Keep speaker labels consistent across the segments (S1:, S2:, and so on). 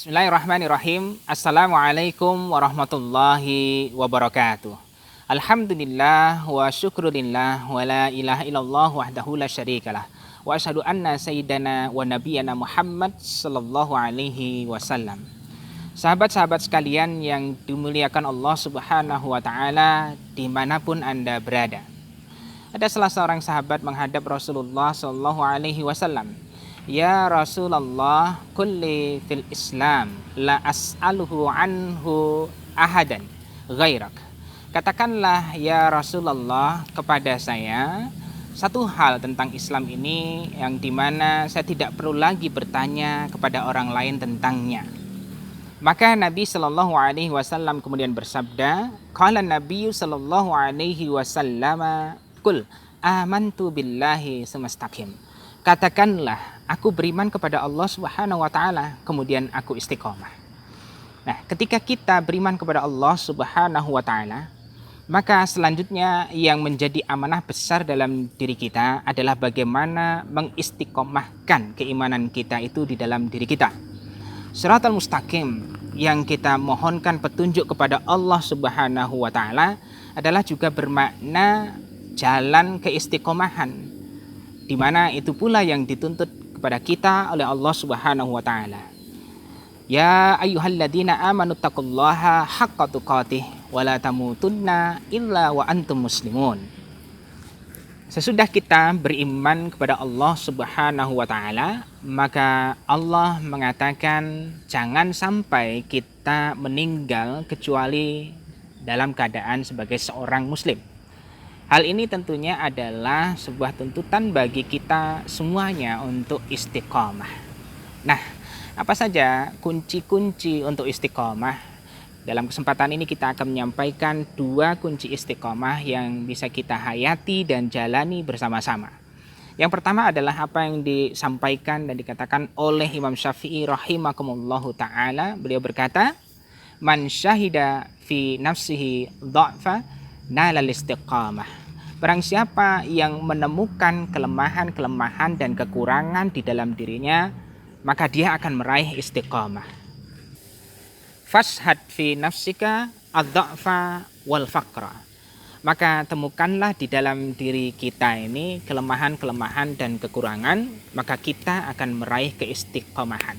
S1: Bismillahirrahmanirrahim. Assalamualaikum warahmatullahi wabarakatuh. Alhamdulillah wa syukrulillah wa la ilaha illallah wahdahu la syarikalah. Wa asyhadu anna sayyidana wa nabiyyana Muhammad sallallahu alaihi wasallam. Sahabat-sahabat sekalian yang dimuliakan Allah Subhanahu wa taala dimanapun Anda berada. Ada salah seorang sahabat menghadap Rasulullah sallallahu alaihi wasallam. Ya Rasulullah, kulli fil Islam la as'aluhu anhu ahadan ghairak. Katakanlah ya Rasulullah kepada saya satu hal tentang Islam ini yang dimana saya tidak perlu lagi bertanya kepada orang lain tentangnya. Maka Nabi Shallallahu Alaihi Wasallam kemudian bersabda, qala Nabi Shallallahu Alaihi Wasallam, kul amantu billahi sumastaqim. Katakanlah, aku beriman kepada Allah Subhanahu wa taala, kemudian aku istiqomah. Nah, ketika kita beriman kepada Allah Subhanahu wa taala, maka selanjutnya yang menjadi amanah besar dalam diri kita adalah bagaimana mengistiqomahkan keimanan kita itu di dalam diri kita. Shiratal mustaqim yang kita mohonkan petunjuk kepada Allah Subhanahu wa taala adalah juga bermakna jalan keistiqomahan, di mana itu pula yang dituntut kepada kita oleh Allah Subhanahu wa taala. Ya ayyuhalladzina amanu taqullaha haqqa tuqatih wa la tamutunna illa wa antum muslimun. Sesudah kita beriman kepada Allah Subhanahu wa taala, maka Allah mengatakan jangan sampai kita meninggal kecuali dalam keadaan sebagai seorang muslim. Hal ini tentunya adalah sebuah tuntutan bagi kita semuanya untuk istiqomah. Nah, apa saja kunci-kunci untuk istiqomah? Dalam kesempatan ini kita akan menyampaikan dua kunci istiqomah yang bisa kita hayati dan jalani bersama-sama. Yang pertama adalah apa yang disampaikan dan dikatakan oleh Imam Syafi'i rahimakumullahu ta'ala. Beliau berkata, man syahida fi nafsihi dha'fa nalal istiqamah. Barang siapa yang menemukan kelemahan-kelemahan dan kekurangan di dalam dirinya, maka dia akan meraih istiqamah. Fashhad fi nafsika ad-dha'fa wal faqra. Maka temukanlah di dalam diri kita ini kelemahan-kelemahan dan kekurangan, maka kita akan meraih keistiqomahan.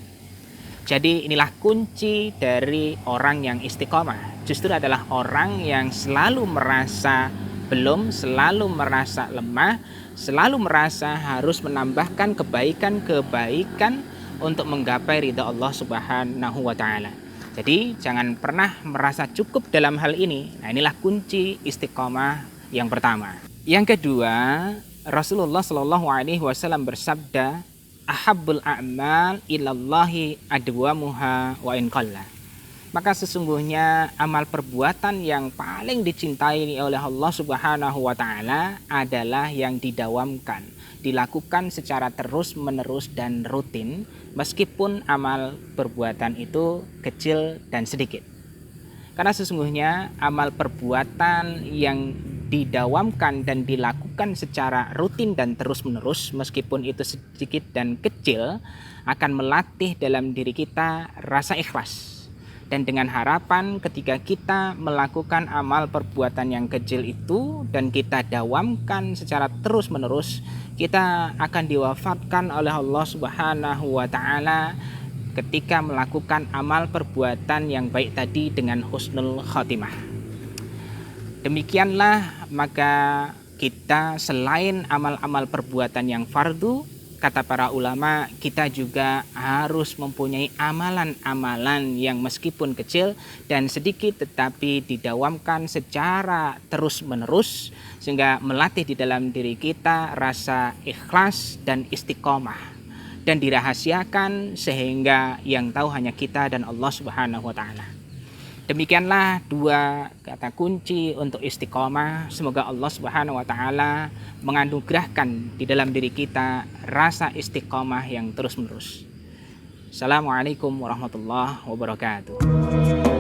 S1: Jadi inilah kunci dari orang yang istiqomah. Justru adalah orang yang selalu merasa belum, selalu merasa lemah, selalu merasa harus menambahkan kebaikan-kebaikan untuk menggapai ridha Allah Subhanahu wa taala. Jadi jangan pernah merasa cukup dalam hal ini. Nah, inilah kunci istiqomah yang pertama. Yang kedua, Rasulullah Shallallahu alaihi wasallam bersabda, ahabbul a'mal ilallahi adwamuha wa in qalla. Maka sesungguhnya amal perbuatan yang paling dicintai oleh Allah Subhanahu wa taala adalah yang didawamkan, dilakukan secara terus-menerus dan rutin, meskipun amal perbuatan itu kecil dan sedikit. Karena sesungguhnya amal perbuatan yang didawamkan dan dilakukan secara rutin dan terus-menerus, meskipun itu sedikit dan kecil, akan melatih dalam diri kita rasa ikhlas. Dan dengan harapan ketika kita melakukan amal perbuatan yang kecil itu dan kita dawamkan secara terus-menerus, kita akan diwafatkan oleh Allah Subhanahu wa taala ketika melakukan amal perbuatan yang baik tadi dengan husnul khotimah. Demikianlah maka kita selain amal-amal perbuatan yang fardu, kata para ulama, kita juga harus mempunyai amalan-amalan yang meskipun kecil dan sedikit tetapi didawamkan secara terus-menerus sehingga melatih di dalam diri kita rasa ikhlas dan istiqomah dan dirahasiakan sehingga yang tahu hanya kita dan Allah Subhanahu wa taala. Demikianlah dua kata kunci untuk istiqomah. Semoga Allah Subhanahu wa taala menganugerahkan di dalam diri kita rasa istiqomah yang terus-menerus. Assalamualaikum warahmatullahi wabarakatuh.